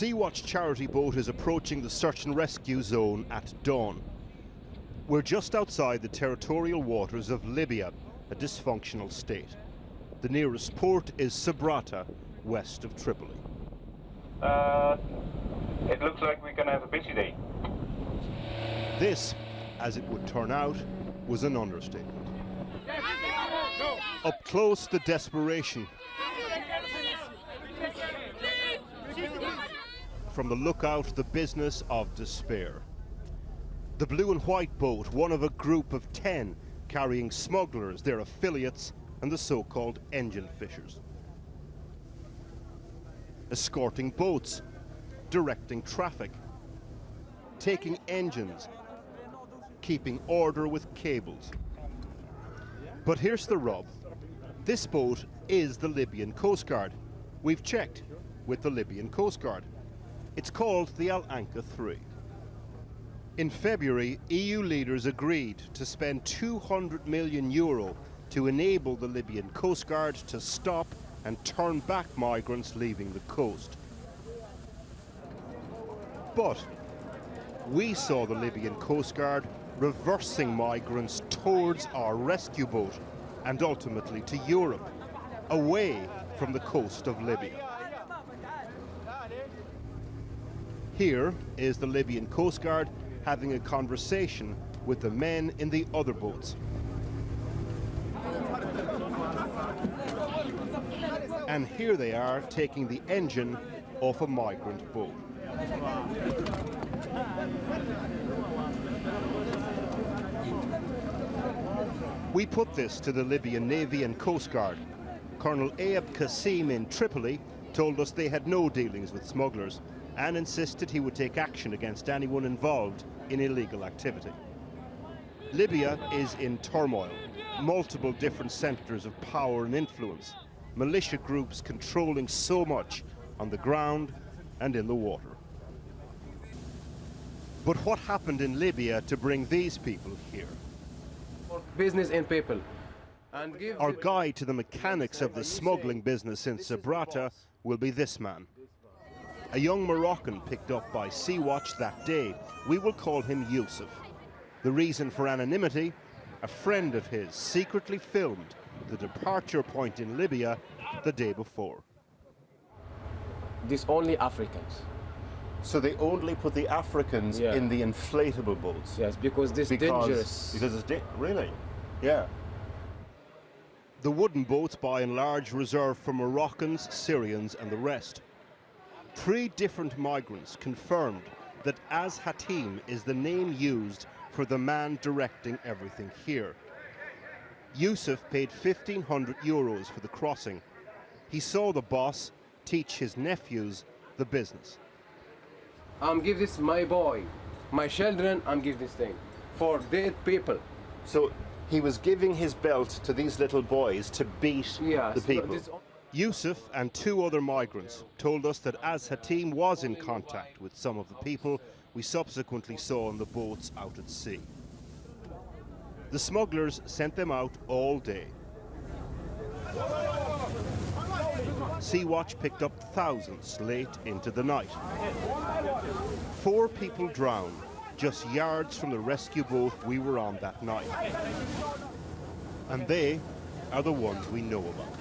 Sea-Watch charity boat is approaching the search and rescue zone at dawn. We're just outside the territorial waters of Libya, a dysfunctional state. The nearest port is Sabratha, west of Tripoli. It looks like we're going to have a busy day. This, as it would turn out, was an understatement. Up close, the desperation. From the lookout, the business of despair. The blue and white boat, one of a group of 10 carrying smugglers, their affiliates, and the so-called engine fishers. Escorting boats, directing traffic, taking engines, keeping order with cables. But here's the rub. This boat is the Libyan Coast Guard. We've checked with the Libyan Coast Guard. It's called the Al Anka 3. In February, EU leaders agreed to spend €200 million to enable the Libyan Coast Guard to stop and turn back migrants leaving the coast. But we saw the Libyan Coast Guard reversing migrants towards our rescue boat and ultimately to Europe, away from the coast of Libya. Here is the Libyan Coast Guard having a conversation with the men in the other boats. And here they are taking the engine off a migrant boat. We put this to the Libyan Navy and Coast Guard. Colonel Ayab Qasim in Tripoli told us they had no dealings with smugglers and insisted he would take action against anyone involved in illegal activity. Libya is in turmoil, multiple different centres of power and influence, militia groups controlling so much on the ground and in the water. But what happened in Libya to bring these people here? Business and people. Our guide to the mechanics of the smuggling business in Sabratha will be this man. A young Moroccan picked up by Sea-Watch that day. We will call him Yusuf. The reason for anonymity? A friend of his secretly filmed the departure point in Libya the day before. These only Africans. So they only put the Africans in the inflatable boats? Yes, because this is dangerous. Because it's really? Yeah. The wooden boats, by and large, reserved for Moroccans, Syrians and the rest. 3 different migrants confirmed that Az Hatim is the name used for the man directing everything here. Yusuf paid €1,500 for the crossing. He saw the boss teach his nephews the business. I'm give this my boy, my children, I'm give this thing for dead people. So he was giving his belt to these little boys to beat the people. Yusuf and 2 other migrants told us that Az Hatim was in contact with some of the people we subsequently saw on the boats out at sea. The smugglers sent them out all day. Sea-Watch picked up thousands late into the night. 4 people drowned just yards from the rescue boat we were on that night. And they are the ones we know about.